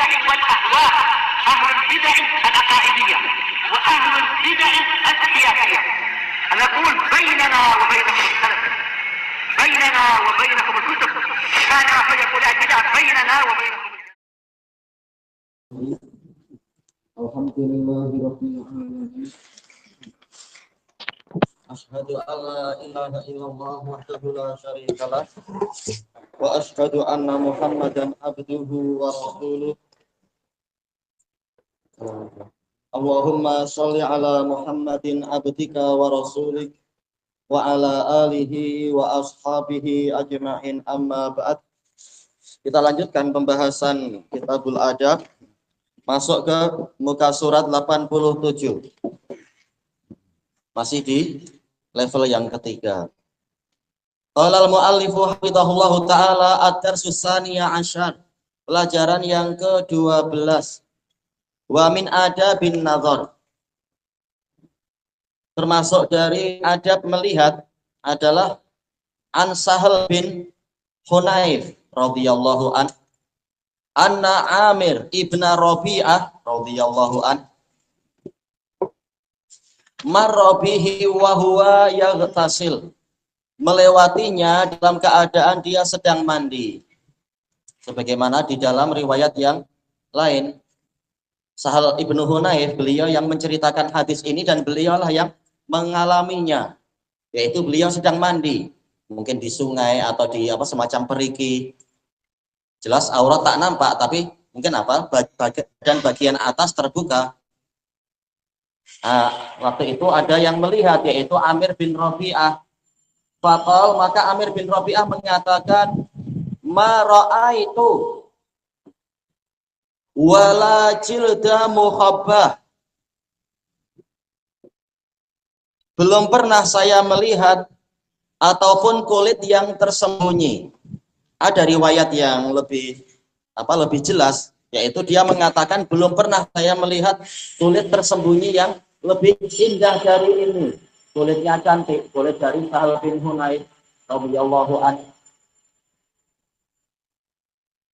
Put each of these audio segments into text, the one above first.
البدع والأهواء، أهل البدع العقائدية وأهل البدع السياسية. نقول بيننا وبينكم السلف، بيننا وبينكم الكتب، كان فيقول البدع بيننا وبينكم. Alhamdulillahirabbil alamin. Asyhadu an la ilaha illallah wahdahu la syarikalah wa asyhadu anna Muhammadan abduhu wa rasuluh. Allahumma sholli ala Muhammadin abdika wa rasulik wa ala alihi wa ashabihi ajma'in, amma ba'd. Kita lanjutkan pembahasan Kitabul Adab, masuk ke muka surat 87. Masih di level yang ketiga. Qala al-muallifu hafizahullahu ta'ala ad-darsus tsaniya asyar, pelajaran yang ke-12. Wa min adabin nazar, termasuk dari adab melihat adalah an Sahal bin Hunayf radhiyallahu an anna Amir ibn Rabi'ah radhiyallahu an marra bihi wa huwa yaghtasil, melewatinya dalam keadaan dia sedang mandi. Sebagaimana di dalam riwayat yang lain, Sahal ibnu Hunayf, beliau yang menceritakan hadis ini dan beliaulah yang mengalaminya, yaitu beliau sedang mandi, mungkin di sungai atau di semacam perigi. Jelas aurat tak nampak, tapi mungkin badan bagian atas terbuka. Waktu itu ada yang melihat, yaitu Amir bin Rabi'ah. Faqal, maka Amir bin Rabi'ah menyatakan, ma ra'aitu wala jilda mukhabbah, belum pernah saya melihat ataupun kulit yang tersembunyi. Ada riwayat yang lebih jelas, yaitu dia mengatakan belum pernah saya melihat kulit tersembunyi yang lebih indah dari ini. Kulitnya cantik, kulit dari Sahal bin Hunayf radhiyallahu anhu.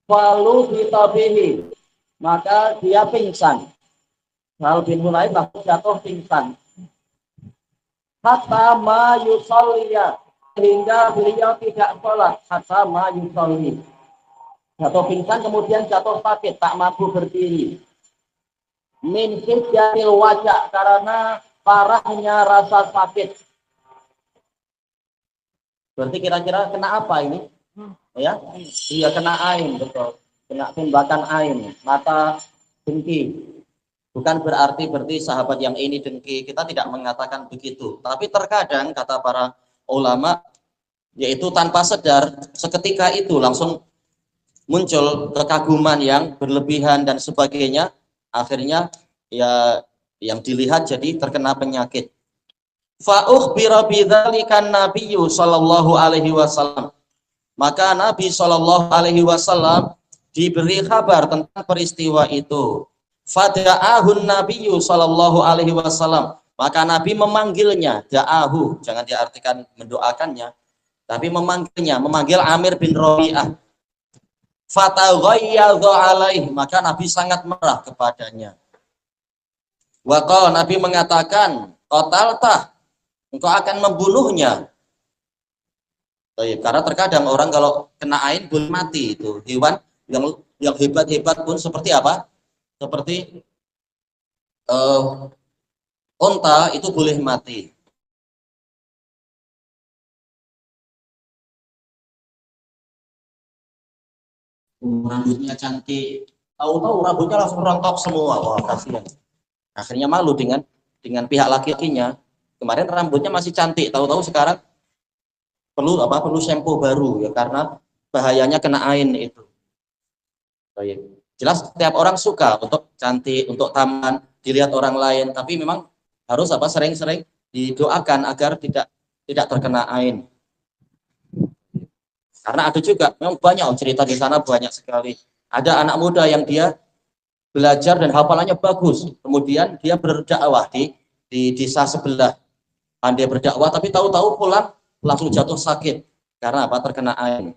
Falu bitabihi, maka dia pingsan. Sahal bin Hunayf langsung jatuh pingsan. Hatta ma yusalliya, sehingga beliau tidak sholat. Hatta ma yusalli, jatuh pingsan kemudian jatuh sakit, tak mampu berdiri. Min hijjatil wajah, karena parahnya rasa sakit. Berarti kira-kira kena apa ini? Ya, iya kena ain, betul. Kena tembakan ain, mata dengki. Bukan berarti sahabat yang ini dengki, kita tidak mengatakan begitu. Tapi terkadang kata para ulama, yaitu tanpa sadar, seketika itu langsung muncul kekaguman yang berlebihan dan sebagainya, akhirnya ya yang dilihat jadi terkena penyakit. Fa ukhbira bidzalika nabiyyu sallallahu alaihi wasallam, maka Nabi sallallahu alaihi wasallam diberi kabar tentang peristiwa itu. Fada'ahun nabiyyu sallallahu alaihi wasallam, maka Nabi memanggilnya. Da'ahu, jangan diartikan mendoakannya, tapi memanggilnya, memanggil Amir bin Rabi'ah. Fataghayyadha alaih, maka Nabi sangat marah kepadanya. Waqala, Nabi mengatakan, qataltah, engkau akan membunuhnya. Karena terkadang orang kalau kena ain boleh mati. Itu hewan yang hebat-hebat pun seperti apa? Seperti unta itu boleh mati. Rambutnya cantik, tahu-tahu rambutnya langsung rontok semua. Wah, kasihan. Akhirnya malu dengan pihak laki-lakinya. Kemarin rambutnya masih cantik, tahu-tahu sekarang perlu shampoo baru, ya karena bahayanya kena ain itu. Jelas setiap orang suka untuk cantik, untuk tampan, dilihat orang lain, tapi memang harus sering-sering didoakan agar tidak terkena ain. Karena ada juga, memang banyak cerita di sana, banyak sekali. Ada anak muda yang dia belajar dan hafalannya bagus, kemudian dia berdakwah di desa sebelah, pandai berdakwah, tapi tahu-tahu pulang langsung jatuh sakit karena terkena ain.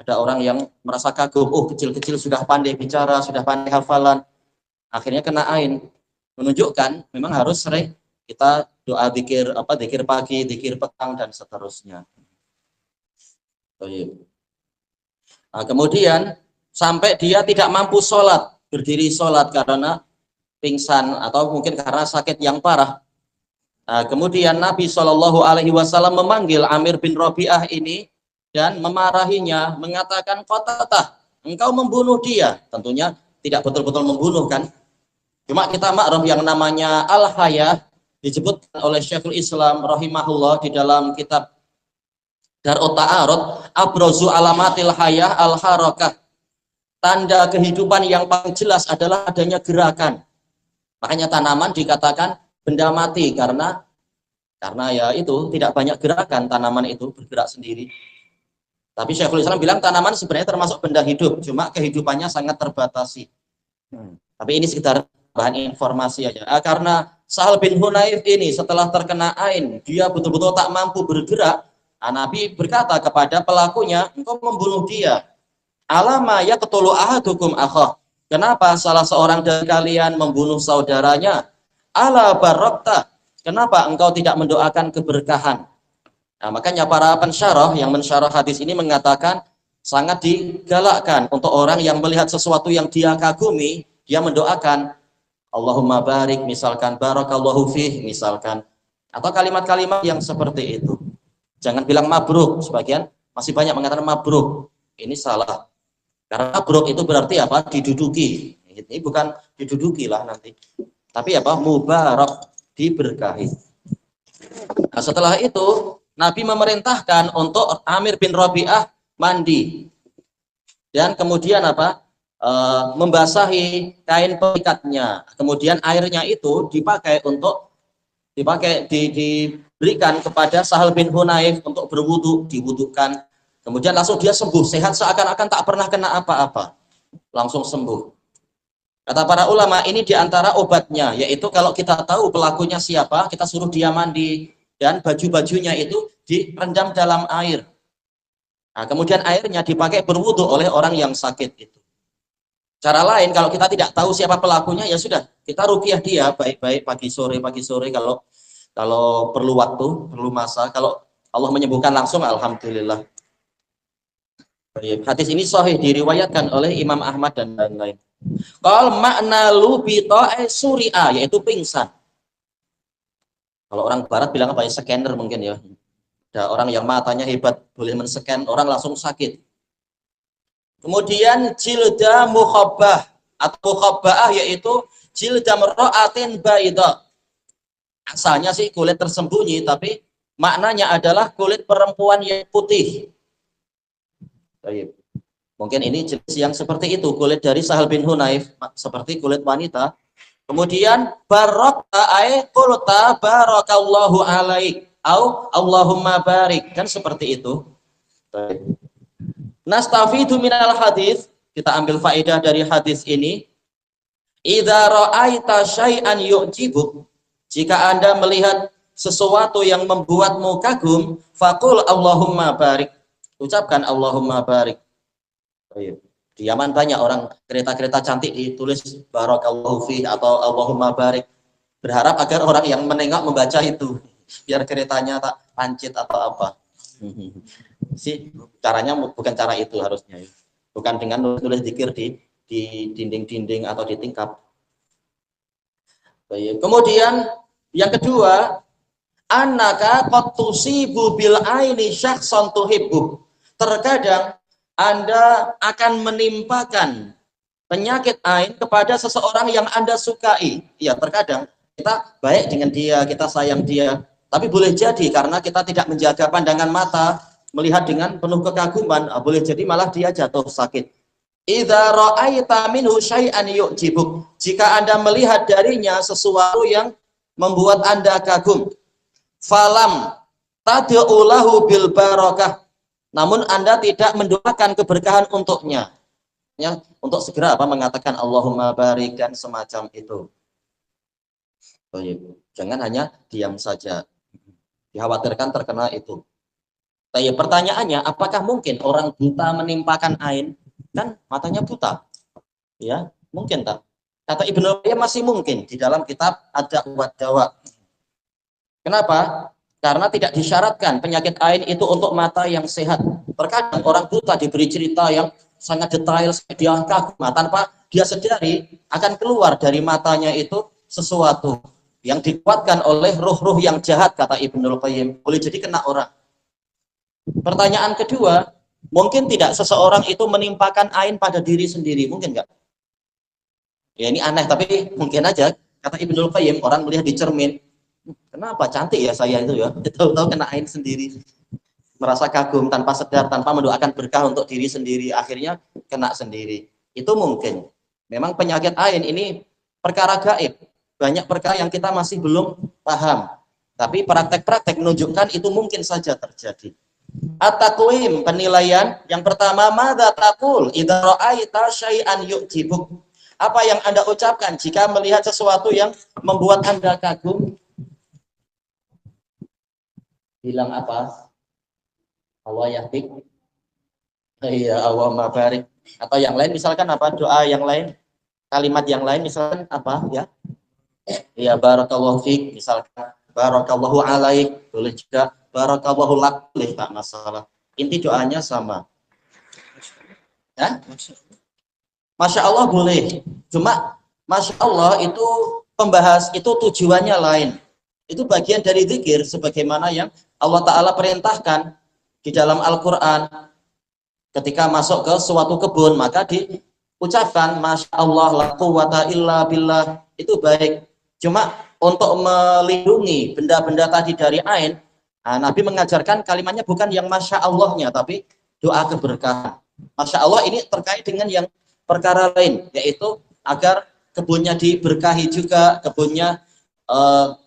Ada orang yang merasa kagum, oh kecil-kecil sudah pandai bicara, sudah pandai hafalan, akhirnya kena ain. Menunjukkan memang harus sering kita doa zikir zikir pagi, zikir petang dan seterusnya. Nah, kemudian sampai dia tidak mampu sholat, berdiri sholat karena pingsan atau mungkin karena sakit yang parah. Nah, kemudian Nabi Shallallahu Alaihi Wasallam memanggil Amir bin Robi'ah ini dan memarahinya, mengatakan, "Qatatah, engkau membunuh dia." Tentunya tidak betul-betul membunuh kan. Cuma kita maklum yang namanya al-hayah disebutkan oleh Syekhul Islam rahimahullah di dalam kitab Darut Ta'arud, abrazu alamatil hayah al-harakah. Tanda kehidupan yang paling jelas adalah adanya gerakan. Makanya tanaman dikatakan benda mati karena ya itu tidak banyak gerakan, tanaman itu bergerak sendiri. Tapi Syekhul Islam bilang tanaman sebenarnya termasuk benda hidup, cuma kehidupannya sangat terbatasi. Tapi ini sekedar bahan informasi aja. Karena Sahal bin Hunayf ini setelah terkena ain, dia betul-betul tak mampu bergerak. Nabi berkata kepada pelakunya, engkau membunuh dia. Alama yaqtulu ahadukum akhah. Kenapa salah seorang dari kalian membunuh saudaranya? Ala barakta. Kenapa engkau tidak mendoakan keberkahan? Nah, makanya para pensyarah yang mensyarah hadis ini mengatakan sangat digalakkan untuk orang yang melihat sesuatu yang dia kagumi, dia mendoakan Allahumma barik, misalkan barakallahu fih, misalkan, atau kalimat-kalimat yang seperti itu. Jangan bilang mabruk, sebagian masih banyak mengatakan mabruk. Ini salah. Karena mabruk itu berarti apa? Diduduki. Ini bukan diduduki lah nanti. Tapi apa? Mubarak, diberkahi. Nah, setelah itu Nabi memerintahkan untuk Amir bin Robi'ah mandi. Dan kemudian apa? Membasahi kain pengikatnya. Kemudian airnya itu diberikan kepada Sahal bin Hunayf untuk berwudu, diwudukan. Kemudian langsung dia sembuh, sehat seakan-akan tak pernah kena apa-apa. Langsung sembuh. Kata para ulama, ini diantara obatnya, yaitu kalau kita tahu pelakunya siapa, kita suruh dia mandi. Dan baju-bajunya itu direndam dalam air. Nah, kemudian airnya dipakai berwudu oleh orang yang sakit itu. Cara lain, kalau kita tidak tahu siapa pelakunya, ya sudah, kita ruqyah dia baik-baik pagi sore kalau perlu waktu, perlu masa. Kalau Allah menyembuhkan langsung, alhamdulillah. Hadis ini sahih diriwayatkan oleh Imam Ahmad dan lain-lain. Qal makna lubita suri'a, yaitu pingsan. Kalau orang barat bilang apa ya, scanner mungkin ya. Ada orang yang matanya hebat, boleh men-scan orang langsung sakit. Kemudian jilda mukhabbah atau mukhabbah yaitu jilda mar'atin baida. Asalnya sih kulit tersembunyi, tapi maknanya adalah kulit perempuan yang putih. Baik. Mungkin ini jenis yang seperti itu, kulit dari Sahal bin Hunayf seperti kulit wanita. Kemudian barakta ay qulta barakallahu alaik au Allahumma barik, kan seperti itu. Baik. Nastafidu minal hadis, kita ambil faedah dari hadis ini. Idza ra'aita syai'an yu'jibuk, jika Anda melihat sesuatu yang membuatmu kagum, faqul Allahumma barik, ucapkan Allahumma barik. Di Yaman banyak orang kereta-kereta cantik ditulis barakallahu fi atau Allahumma barik, berharap agar orang yang menengok membaca itu biar keretanya tak pancit atau apa. Sih caranya bukan cara itu harusnya, bukan dengan nulis zikir di dinding-dinding atau di tingkap. Kemudian yang kedua, annaka qad tusibu bil aini syakhsan tuhibbu, terkadang Anda akan menimpakan penyakit ain kepada seseorang yang Anda sukai. Ya, terkadang kita baik dengan dia, kita sayang dia, tapi boleh jadi karena kita tidak menjaga pandangan mata, melihat dengan penuh kekaguman, boleh jadi malah dia jatuh sakit. Idza ra'aita minhu syai'an yu'jibuk, jika Anda melihat darinya sesuatu yang membuat Anda kagum, falam tad'u lahu bil barakah, namun Anda tidak mendoakan keberkahan untuknya. Ya, untuk segera mengatakan Allahumma barik dan semacam itu. Jangan hanya diam saja. Dikhawatirkan terkena itu. Tapi pertanyaannya, apakah mungkin orang buta menimpakan ain? Kan matanya buta. Ya, mungkin tak? Kata Ibnu Qayyim masih mungkin di dalam kitab Ada Wad Dawa. Kenapa? Karena tidak disyaratkan penyakit ain itu untuk mata yang sehat. Terkadang orang buta diberi cerita yang sangat detail, dia kagum tanpa dia sadari akan keluar dari matanya itu sesuatu yang dikuatkan oleh ruh-ruh yang jahat, kata Ibnu Qayyim. Boleh jadi kena orang. Pertanyaan kedua, mungkin tidak seseorang itu menimpakan ain pada diri sendiri, mungkin nggak? Ya ini aneh, tapi mungkin aja. Kata Ibnu Qayyim, orang melihat di cermin, kenapa cantik ya saya itu ya, tahu-tahu kena ain sendiri, merasa kagum tanpa sadar, tanpa mendoakan berkah untuk diri sendiri, akhirnya kena sendiri. Itu mungkin. Memang penyakit ain ini perkara gaib, banyak perkara yang kita masih belum paham, tapi praktek-praktek menunjukkan itu mungkin saja terjadi. At-taqwim, penilaian yang pertama, madza taqul idza ra'aita syai'an yu'jibuk. Apa yang Anda ucapkan jika melihat sesuatu yang membuat Anda kagum? Bilang apa? Allah yahdik. Iya, Allah mabarik. Atau yang lain misalkan apa? Doa yang lain, kalimat yang lain misalkan apa ya? Ya barakallahu fiik, misalkan barakallahu alaik, boleh juga barakallahu lak, boleh, tak masalah. Inti doanya sama. Ya? Masya Allah boleh. Cuma Masya Allah itu pembahas itu tujuannya lain. Itu bagian dari zikir sebagaimana yang Allah Ta'ala perintahkan di dalam Al-Quran. Ketika masuk ke suatu kebun, maka diucapkan Masya Allah la quwwata illa billah. Itu baik. Cuma untuk melindungi benda-benda tadi dari ain, Nabi mengajarkan kalimatnya bukan yang Masya Allahnya, tapi doa keberkahan. Masya Allah ini terkait dengan yang perkara lain, yaitu agar kebunnya diberkahi juga, kebunnya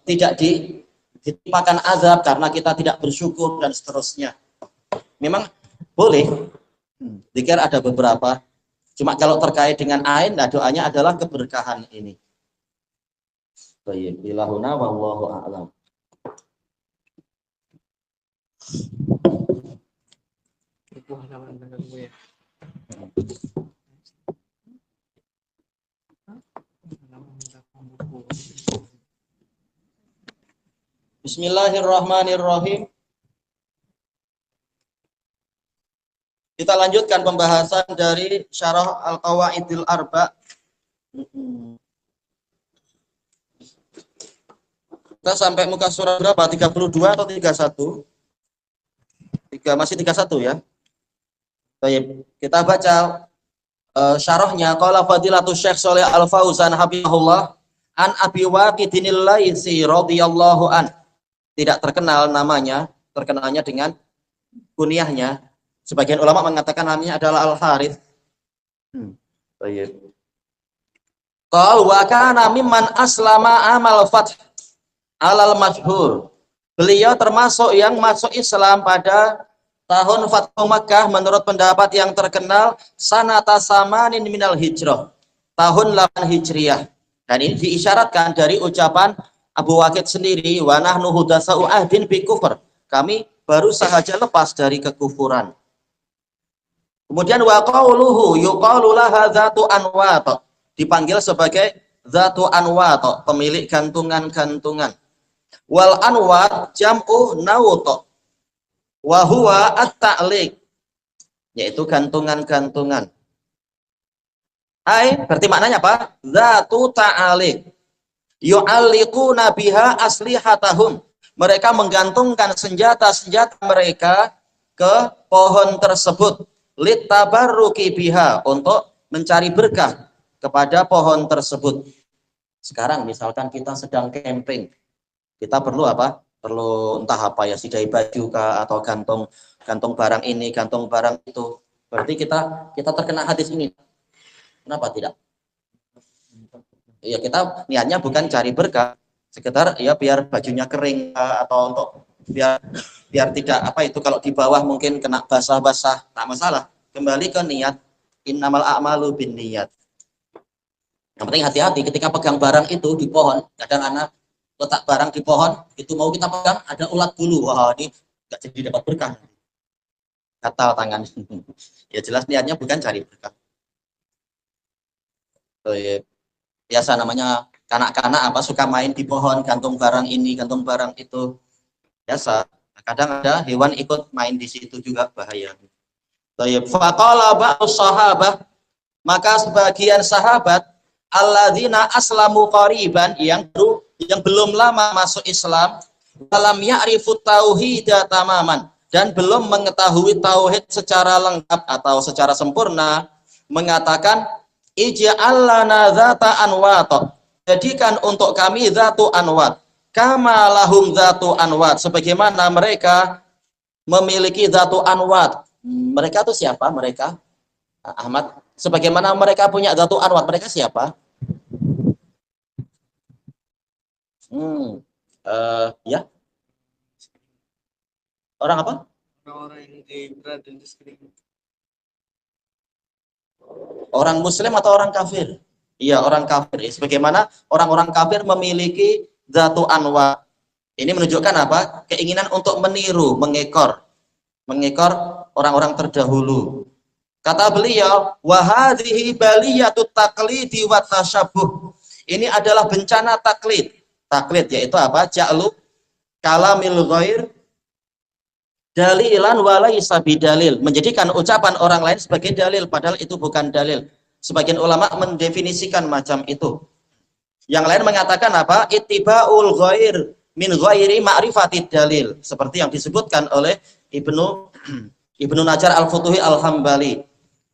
tidak ditimpakan azab karena kita tidak bersyukur dan seterusnya. Memang boleh, zikir ada beberapa. Cuma kalau terkait dengan ain, nah doanya adalah keberkahan ini. Baik, ilahuna wallahu a'lam. Bismillahirrahmanirrahim. Kita lanjutkan pembahasan dari Syarah Al-Qawaidil Arba. Kita sampai muka surat berapa? 32 atau 31? Masih 31 ya. Baik, kita baca syarahnya. Qala Fadilatul Syekh Shalih Al Fauzan hafizahullah an Abi Waqidinil Laitsi radhiyallahu an. Tidak terkenal namanya, terkenalnya dengan kunyahnya. Sebagian ulama mengatakan namanya adalah Al-Harith. Baik. Qal wa kana mimman aslama amal fath alal masyhur. Beliau termasuk yang masuk Islam pada tahun Fathu Makkah menurut pendapat yang terkenal sanata samanin minal hijrah, tahun 8 Hijriah. Dan ini diisyaratkan dari ucapan Abu Waqid sendiri, wa nahnu hudasa'u ahdin bi kufr. Kami baru sahaja lepas dari kekufuran. Kemudian wa qauluhu yuqalu laha dzatu anwat, dipanggil sebagai dzatu anwat, pemilik gantungan-gantungan. Wal anwat jam'u nawt wa huwa at-ta'liq, yaitu gantungan-gantungan. Berarti maknanya apa? Dzatu ta'aliq. Yu'alliquna biha aslihatahum. Mereka menggantungkan senjata-senjata mereka ke pohon tersebut. Litabarruki biha, untuk mencari berkah kepada pohon tersebut. Sekarang misalkan kita sedang camping, kita perlu apa? Perlu entah apa ya, sidai baju kah, atau gantung barang ini, gantung barang itu. Berarti kita terkena hadis ini. Kenapa tidak? Ya kita niatnya bukan cari berkah, sekedar ya biar bajunya kering atau untuk biar tidak apa itu, kalau di bawah mungkin kena basah-basah, tak masalah. Kembali ke niat, innamal a'malu binniyat. Yang penting hati-hati ketika pegang barang itu di pohon. Kadang anak letak barang di pohon, itu mau kita pegang ada ulat bulu, wah ini nggak jadi dapat berkah. gatal tangan. Ya jelas niatnya bukan cari berkah. Biasa namanya kanak-kanak apa suka main di pohon, gantung barang ini, gantung barang itu. Biasa. Kadang ada hewan ikut main di situ juga, bahaya. Faqala ba'du sahabah, maka sebagian sahabat alladzina aslamu qariban, yang belum lama masuk Islam, dalam ya'rifu tauhid tamaman, dan belum mengetahui tauhid secara lengkap atau secara sempurna, mengatakan ij'al lana dzata anwat, jadikan untuk kami dzatu anwat, kama lahum dzatu anwat, sebagaimana mereka memiliki dzatu anwat. Mereka itu siapa mereka? Ahmad, sebagaimana mereka punya dzatu anwat, mereka siapa? Ya. Orang apa? Orang-orang yang berada di sekeliling. Orang Muslim atau orang kafir? Iya, orang kafir. Sebagaimana orang-orang kafir memiliki dzatu anwa. Ini menunjukkan apa? Keinginan untuk meniru, mengekor orang-orang terdahulu. Kata beliau, wa hadhihi baliyatut taqlidi wa tashabbuh. Ini adalah bencana taklid. Taklid yaitu apa? Ja'lu kalamil ghair dalilan wa laisa bidalil, menjadikan ucapan orang lain sebagai dalil padahal itu bukan dalil. Sebagian ulama mendefinisikan macam itu. Yang lain mengatakan apa? Ittiba'ul ghair min ghairi ma'rifatid dalil, seperti yang disebutkan oleh Ibnu Najjar Al-Futuhi Al-Hambali,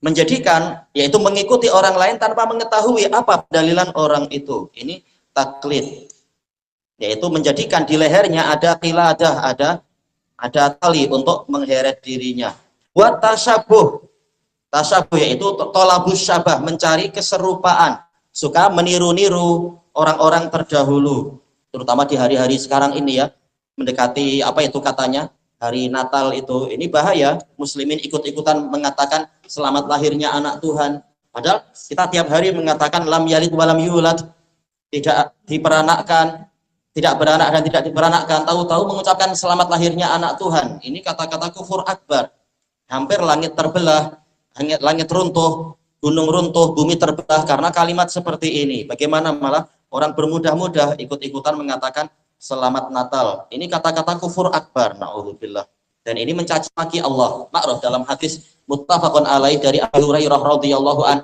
menjadikan yaitu mengikuti orang lain tanpa mengetahui apa dalilan orang itu. Ini taklid, yaitu menjadikan di lehernya ada qiladah, ada tali untuk mengheret dirinya. Buat tasyabuh yaitu tolabus syabah, mencari keserupaan, suka meniru-niru orang-orang terdahulu, terutama di hari-hari sekarang ini ya, mendekati apa itu katanya hari Natal itu. Ini bahaya, muslimin ikut-ikutan mengatakan selamat lahirnya anak Tuhan, padahal kita tiap hari mengatakan lam yalid walam yulad, tidak diperanakkan, tidak beranak dan tidak diperanakkan, tahu-tahu mengucapkan selamat lahirnya anak Tuhan. Ini kata-kata kufur akbar. Hampir langit terbelah, langit runtuh, gunung runtuh, bumi terbelah karena kalimat seperti ini. Bagaimana malah orang bermudah-mudah ikut-ikutan mengatakan selamat Natal. Ini kata-kata kufur akbar, na'udzubillah. Dan ini mencaci maki Allah. Ma'ruf dalam hadis muttafaqun alaih dari Abu Hurairah radhiyallahu an,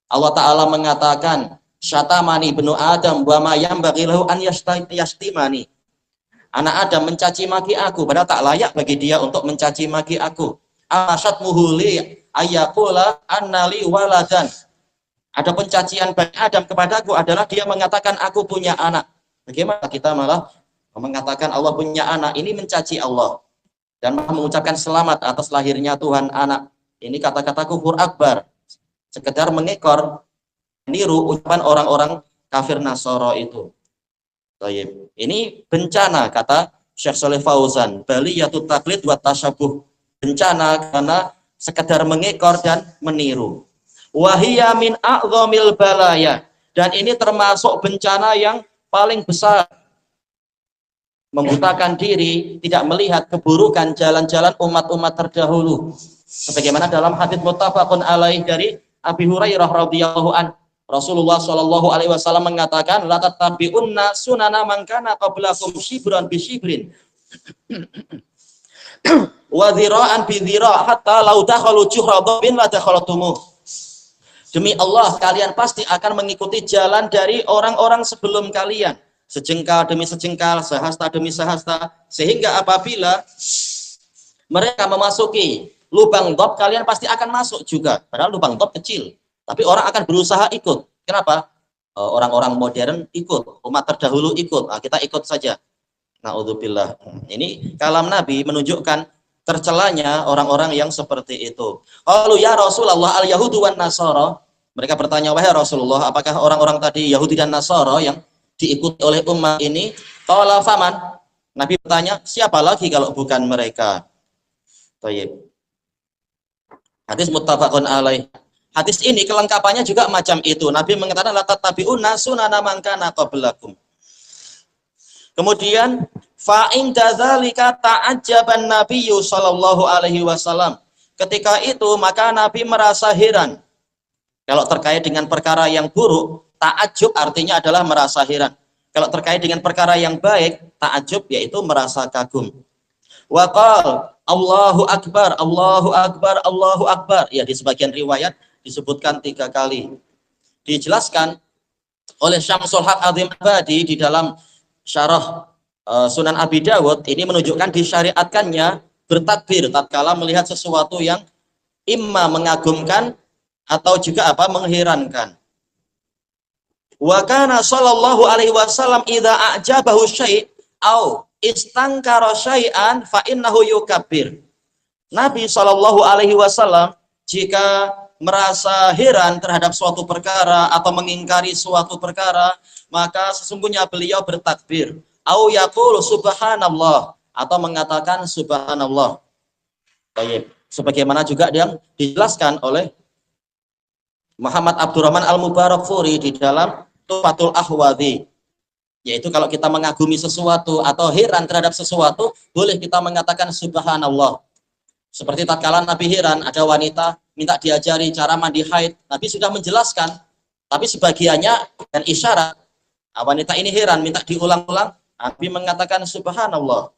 Allah Ta'ala mengatakan, syatamani ibnu Adam wa ma yanbaghi lahu an yashtimani. Anak Adam mencaci maki aku, padahal tak layak bagi dia untuk mencaci maki aku. Asyatmuhu li ayyaqula annali waladan. Ada pencacian bagi Adam kepadaku adalah dia mengatakan aku punya anak. Bagaimana kita malah mengatakan Allah punya anak? Ini mencaci Allah dan malah mengucapkan selamat atas lahirnya Tuhan anak. Ini kata-kata kufur akbar, sekedar mengekor, niru ucapan orang-orang kafir Nasoro itu. Baik. Ini bencana, kata Syekh Shalih Fauzan, baliyatut taqlid wa tasyabuh, bencana karena sekedar mengekor dan meniru. Wahiyya min a'dhamil balaya, dan ini termasuk bencana yang paling besar, membutakan diri, tidak melihat keburukan jalan-jalan umat-umat terdahulu. Sebagaimana dalam hadits muttafaqun alaih dari Abi Hurairah radhiyallahu an, Rasulullah Shallallahu alaihi wasallam mengatakan, la tattabi'unna sunana man kana qablakum shibran bi shibrin wa dhira'an bi dhira' hatta law dakhalu juhra dhabin la dakhaltumuh. Demi Allah, kalian pasti akan mengikuti jalan dari orang-orang sebelum kalian, sejengkal demi sejengkal, sehasta demi sehasta, sehingga apabila mereka memasuki lubang dhab, kalian pasti akan masuk juga. Padahal lubang dhab kecil, tapi orang akan berusaha ikut. Kenapa? Orang-orang modern ikut, umat terdahulu ikut. Nah, kita ikut saja. Na'udzubillah. Ini kalam Nabi menunjukkan tercelanya orang-orang yang seperti itu. Qalu ya Rasulullah al-Yahudu wan Nasara. Mereka bertanya, wahai Rasulullah, apakah orang-orang tadi Yahudi dan Nasara yang diikuti oleh umat ini? Qala faman. Nabi bertanya, siapa lagi kalau bukan mereka? Baik. Hadis muttafaqun alaih. Hadis ini kelengkapannya juga macam itu. Nabi mengatakan la tattabi'unna sunana man kana qablakum. Kemudian fa in dzalika ta'ajjaban nabiyyu sallallahu alaihi wasallam. Ketika itu maka Nabi merasa heran. Kalau terkait dengan perkara yang buruk, ta'ajub artinya adalah merasa heran. Kalau terkait dengan perkara yang baik, ta'ajub yaitu merasa kagum. Wa qala Allahu Akbar, Allahu Akbar, Allahu Akbar. Ya, di sebagian riwayat disebutkan 3 kali. Dijelaskan oleh Syamsul Haq Azim Abadi di dalam syarah Sunan Abi Dawud, ini menunjukkan disyariatkannya bertakbir tatkala melihat sesuatu yang imma mengagumkan atau juga apa mengherankan. Wa kana sallallahu alaihi wasallam idza a'jabahu syai' au istankara syai'an fa innahu yukabbir. Nabi sallallahu alaihi wasallam jika merasa heran terhadap suatu perkara atau mengingkari suatu perkara, maka sesungguhnya beliau bertakbir. Au yaqulu subhanallah, atau mengatakan subhanallah. Baik, sebagaimana juga yang dijelaskan oleh Muhammad Abdurrahman Al-Mubarakfuri di dalam Tuhfatul Ahwadhi, yaitu kalau kita mengagumi sesuatu atau heran terhadap sesuatu, boleh kita mengatakan subhanallah. Seperti tatkala Nabi heran ada wanita minta diajari cara mandi haid, Nabi sudah menjelaskan, tapi sebagiannya dan isyarat. Wanita ini heran minta diulang-ulang, Nabi mengatakan subhanallah,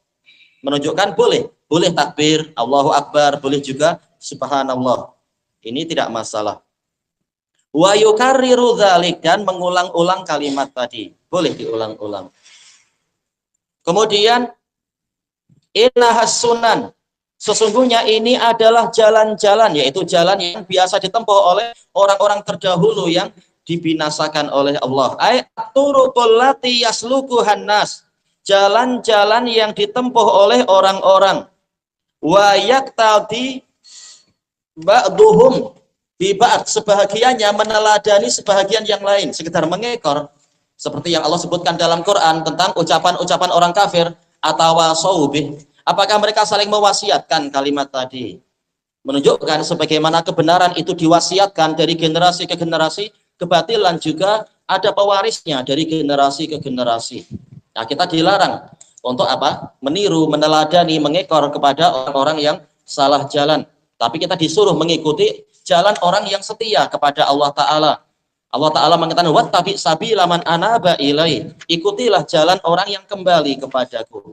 menunjukkan boleh takbir Allahu Akbar, boleh juga subhanallah, ini tidak masalah. Wa yukarriru dzalik, dan mengulang-ulang kalimat tadi, boleh diulang-ulang. Kemudian innahas sunan, sesungguhnya ini adalah jalan-jalan, yaitu jalan yang biasa ditempuh oleh orang-orang terdahulu yang dibinasakan oleh Allah. Turuqul lati yaslukuhan nas, jalan-jalan yang ditempuh oleh orang-orang. Wa yaktadi ba'duhum bi ba'd, sebahagiannya meneladani sebahagian yang lain, sekedar mengekor. Seperti yang Allah sebutkan dalam Quran tentang ucapan-ucapan orang kafir, atawasau bih. Apakah mereka saling mewasiatkan kalimat tadi? Menunjukkan sebagaimana kebenaran itu diwasiatkan dari generasi ke generasi, kebatilan juga ada pewarisnya dari generasi ke generasi. Nah, kita dilarang untuk apa? Meniru, meneladani, mengekor kepada orang-orang yang salah jalan. Tapi kita disuruh mengikuti jalan orang yang setia kepada Allah Ta'ala. Allah Ta'ala mengatakan, wattabi sabila man anaba ilai, ikutilah jalan orang yang kembali kepadaku.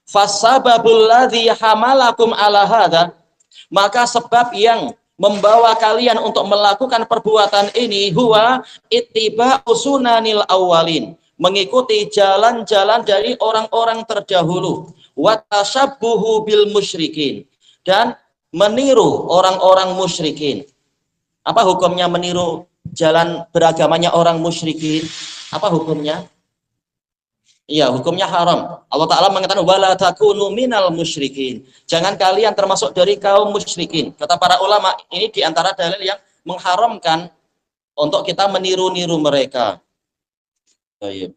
Fasababul ladzi hamalakum ala hadza, maka sebab yang membawa kalian untuk melakukan perbuatan ini huwa ittiba'u sunanil awwalin, mengikuti jalan-jalan dari orang-orang terdahulu, wa tashabbuhu bil musyrikin, dan meniru orang-orang musyrikin. Apa hukumnya meniru jalan beragamanya orang musyrikin? Apa hukumnya? Iya, hukumnya haram. Allah Ta'ala mengatakan wala takunu minal musyrikin, jangan kalian termasuk dari kaum musyrikin. Kata para ulama, ini diantara dalil yang mengharamkan untuk kita meniru-niru mereka. Baik.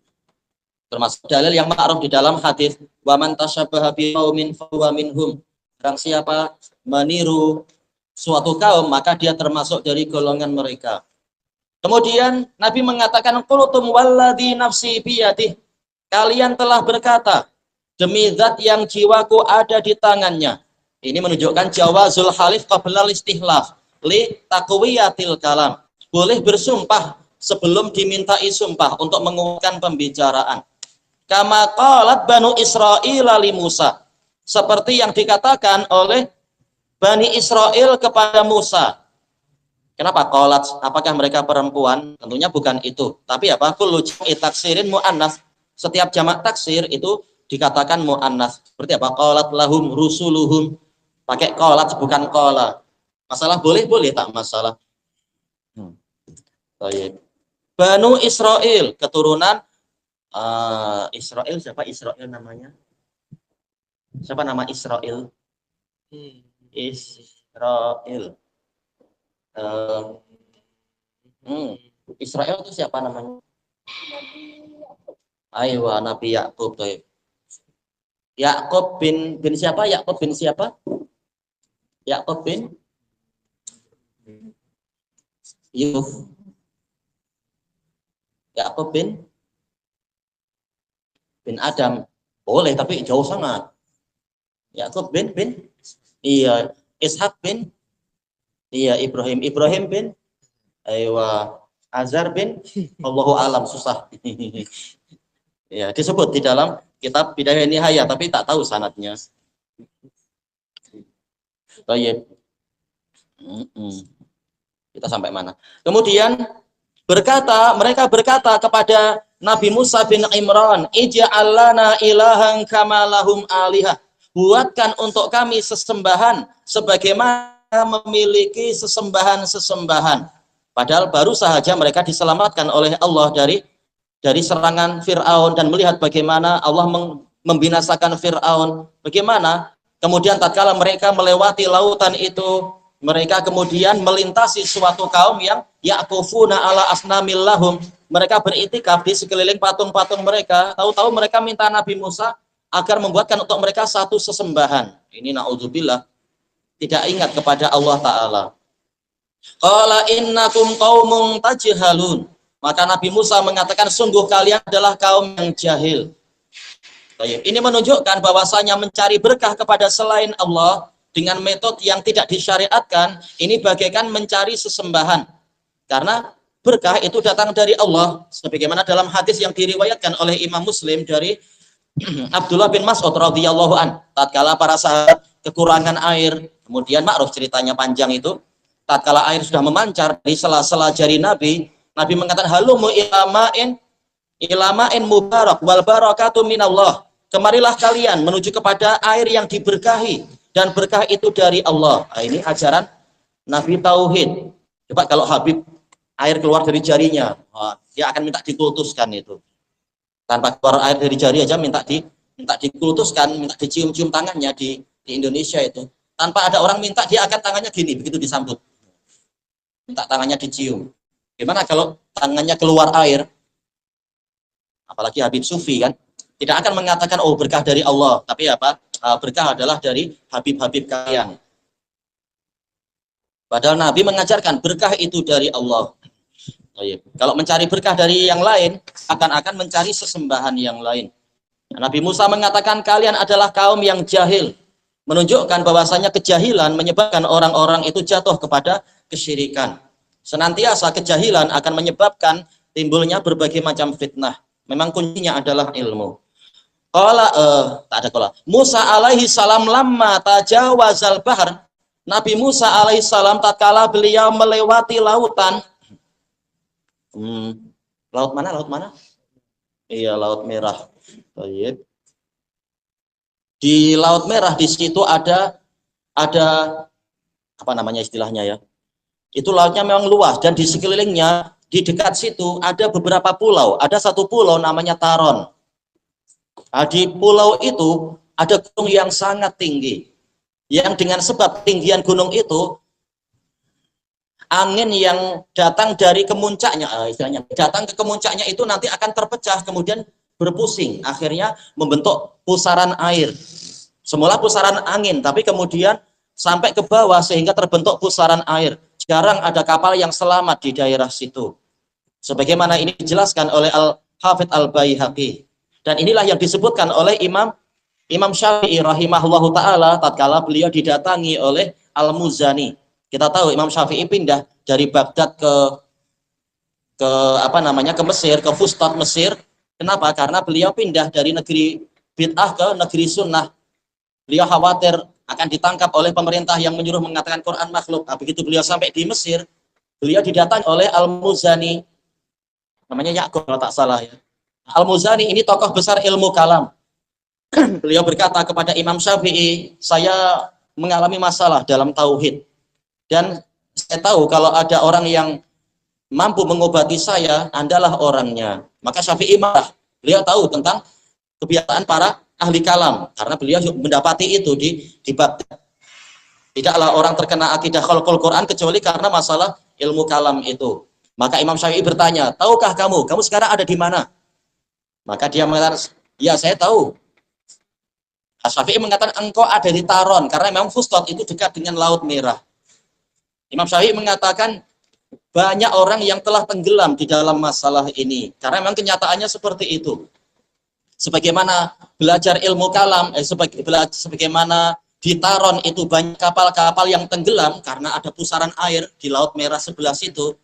Termasuk dalil yang ma'ruf di dalam hadis wa man tashabbaha biqaumin fahuwa minhum, barang siapa meniru suatu kaum maka dia termasuk dari golongan mereka. Kemudian Nabi mengatakan qultum walladzi nafsi biyadihi, kalian telah berkata demi zat yang jiwaku ada di tangannya. Ini menunjukkan jawazul halif qabla istihlaf li taqwiyatil kalam, boleh bersumpah sebelum dimintai sumpah untuk menguatkan pembicaraan. Kama qalat Banu Israil li Musa, seperti yang dikatakan oleh Bani Israel kepada Musa. Kenapa qalat? Apakah mereka perempuan? Tentunya bukan itu. Tapi apa? Kullu jam'i taksirin mu'annas, setiap jamak taksir itu dikatakan mu'annas. Seperti apa? Qalat lahum rusuluhum, pakai qalat bukan qala. Masalah boleh tak masalah. Baik. Banu Israel, keturunan Israel, siapa Israel namanya? Siapa nama Israel? Israel. Israel itu siapa namanya? Aywa, Nabi Yakub. Yakub bin siapa? Yakub bin siapa? Yakub bin Yusuf. Yakub bin Adam. Boleh, tapi jauh sangat. Yakub bin iya, Ishak bin Iya, Ibrahim bin Azhar bin Allahu alam, susah. Ya, disebut di dalam kitab Bidayah Nihayah, tapi tak tahu sanadnya. Baik. Kita sampai mana? Kemudian mereka berkata kepada Nabi Musa bin Imran, "Ij'al lana ilahan kama lahum alihah." Buatkan untuk kami sesembahan sebagaimana memiliki sesembahan-sesembahan. Padahal baru saja mereka diselamatkan oleh Allah dari serangan Fir'aun dan melihat bagaimana Allah membinasakan Fir'aun. Bagaimana kemudian tatkala mereka melewati lautan itu, mereka kemudian melintasi suatu kaum yang ya'kufuna ala asnamil lahum. Mereka beritikaf di sekeliling patung-patung mereka. Tahu-tahu mereka minta Nabi Musa agar membuatkan untuk mereka satu sesembahan. Ini na'udzubillah, tidak ingat kepada Allah Ta'ala. Qala innakum qaumun tajhalun. Maka Nabi Musa mengatakan, sungguh kalian adalah kaum yang jahil. Ini menunjukkan bahwasanya mencari berkah kepada selain Allah dengan metode yang tidak disyariatkan, ini bagaikan mencari sesembahan. Karena berkah itu datang dari Allah. Sebagaimana dalam hadis yang diriwayatkan oleh Imam Muslim dari Abdullah bin Mas'ud radhiyallahu an, tatkala para sahabat kekurangan air, kemudian ma'ruf ceritanya panjang itu, tatkala air sudah memancar di sela-sela jari Nabi mengatakan, halumu ilamain mubarak wal barakatu minallah. Kemarilah kalian menuju kepada air yang diberkahi dan berkah itu dari Allah. Nah, ini ajaran Nabi Tauhid. Coba kalau Habib air keluar dari jarinya, dia akan minta dikultuskan itu. Tanpa keluar air dari jari aja minta dikultuskan, minta dicium-cium tangannya di Indonesia itu. Tanpa ada orang minta, dia akan tangannya gini, begitu disambut. Minta tangannya dicium. Gimana kalau tangannya keluar air? Apalagi Habib Sufi kan, tidak akan mengatakan oh berkah dari Allah, tapi apa? Berkah adalah dari Habib-Habib kalian. Padahal Nabi mengajarkan berkah itu dari Allah. Kalau mencari berkah dari yang lain, akan mencari sesembahan yang lain. Nabi Musa mengatakan kalian adalah kaum yang jahil, menunjukkan bahwasanya kejahilan menyebabkan orang-orang itu jatuh kepada kesyirikan. Senantiasa kejahilan akan menyebabkan timbulnya berbagai macam fitnah. Memang kuncinya adalah ilmu. Musa alaihi salam lamma tajawazal bahr. Nabi Musa alaihi salam tatkala beliau melewati lautan. Laut mana? Iya, Laut Merah. Di Laut Merah di situ ada apa namanya istilahnya ya? Itu lautnya memang luas dan di sekelilingnya di dekat situ ada beberapa pulau. Ada satu pulau namanya Taron. Nah, di pulau itu ada gunung yang sangat tinggi. Yang dengan sebab tinggian gunung itu, angin yang datang dari kemuncaknya, istilahnya datang ke kemuncaknya itu nanti akan terpecah kemudian berpusing, akhirnya membentuk pusaran air. Semula pusaran angin, tapi kemudian sampai ke bawah sehingga terbentuk pusaran air. Jarang ada kapal yang selamat di daerah situ. Sebagaimana ini dijelaskan oleh Al-Hafidz Al-Baihaqi. Dan inilah yang disebutkan oleh Imam Syafi'i rahimahullahu ta'ala tatkala beliau didatangi oleh Al-Muzani. Kita tahu Imam Syafi'i pindah dari Baghdad ke Mesir, ke Fustat Mesir. Kenapa? Karena beliau pindah dari negeri bid'ah ke negeri sunnah. Beliau khawatir akan ditangkap oleh pemerintah yang menyuruh mengatakan Quran makhluk. Nah, begitu beliau sampai di Mesir, beliau didatangi oleh Al-Muzani. Namanya Ya'qub kalau tak salah ya. Al-Muzani ini tokoh besar ilmu kalam. Beliau berkata kepada Imam Syafi'i, saya mengalami masalah dalam tauhid. Dan saya tahu kalau ada orang yang mampu mengobati saya, Andalah orangnya. Maka Syafi'i marah. Beliau tahu tentang kebiasaan para ahli kalam, karena beliau mendapati itu di Baghdad. Tidaklah orang terkena akidah khalqul Quran kecuali karena masalah ilmu kalam itu. Maka Imam Syafi'i bertanya, tahukah kamu sekarang ada di mana? Maka dia mengatakan, ya saya tahu. Syafi'i mengatakan, engkau ada di Taron, karena memang Fustat itu dekat dengan Laut Merah. Imam Syafi'i mengatakan, banyak orang yang telah tenggelam di dalam masalah ini, karena memang kenyataannya seperti itu. Sebagaimana belajar ilmu kalam, sebagaimana di Taron itu banyak kapal-kapal yang tenggelam karena ada pusaran air di Laut Merah sebelah situ,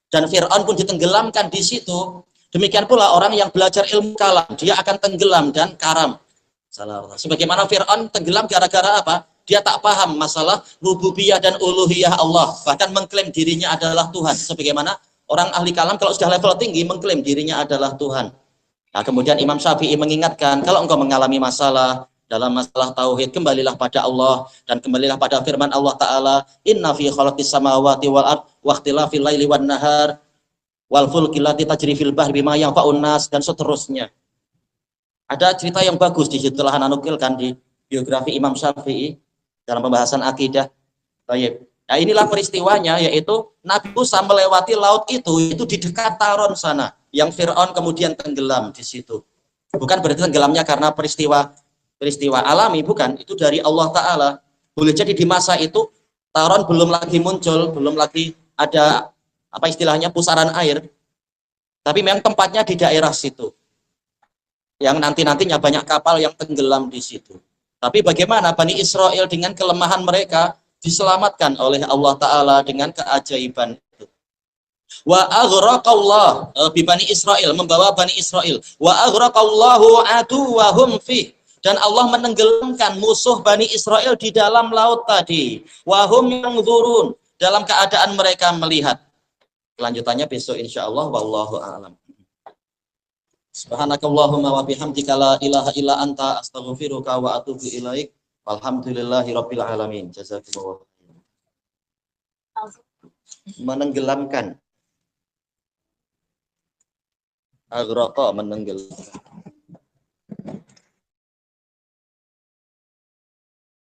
dan Fir'aun pun ditenggelamkan di situ. Demikian pula orang yang belajar ilmu kalam, dia akan tenggelam dan karam. Sebagaimana Fir'aun tenggelam gara-gara apa? Dia tak paham masalah rububiyah dan uluhiyah Allah, bahkan mengklaim dirinya adalah Tuhan. Sebagaimana orang ahli kalam kalau sudah level tinggi mengklaim dirinya adalah Tuhan. Nah, kemudian Imam Syafi'i mengingatkan, kalau engkau mengalami masalah dalam masalah tauhid, kembalilah pada Allah dan kembalilah pada firman Allah Ta'ala, inna fi khalaqis samawati wal ard wa ikhtilafil laili wan nahar wal fulki allati tajri fil bahri bima yanfa'un nas, dan seterusnya. Ada cerita yang bagus di situ, telah nukilkan di biografi Imam Syafi'i dalam pembahasan akidah. Baik. Nah, inilah peristiwanya, yaitu Nabi Musa melewati laut itu di dekat Taron sana, yang Fir'aun kemudian tenggelam di situ. Bukan berarti tenggelamnya karena peristiwa alami, bukan, itu dari Allah Ta'ala. Boleh jadi di masa itu Taron belum lagi muncul, belum lagi ada apa istilahnya pusaran air, tapi memang tempatnya di daerah situ, yang nantinya banyak kapal yang tenggelam di situ. Tapi bagaimana Bani Israel dengan kelemahan mereka diselamatkan oleh Allah Ta'ala dengan keajaiban itu. Wa aghraqallah bi Bani Israel, membawa Bani Israel, wa aghraqallahu aduwahum fi, dan Allah menenggelamkan musuh Bani Israel di dalam laut tadi. Wahum yanzurun, dalam keadaan mereka melihat. Kelanjutannya besok insyaallah, wallahu a'lam. Subhanakallahumma wa bihamdika la ilaha illa anta astaghfiruka wa atubu ilaik. Walhamdulillahirabbil alamin. Jazakumullah. Menenggelamkan. Aghraqa, menenggelamkan.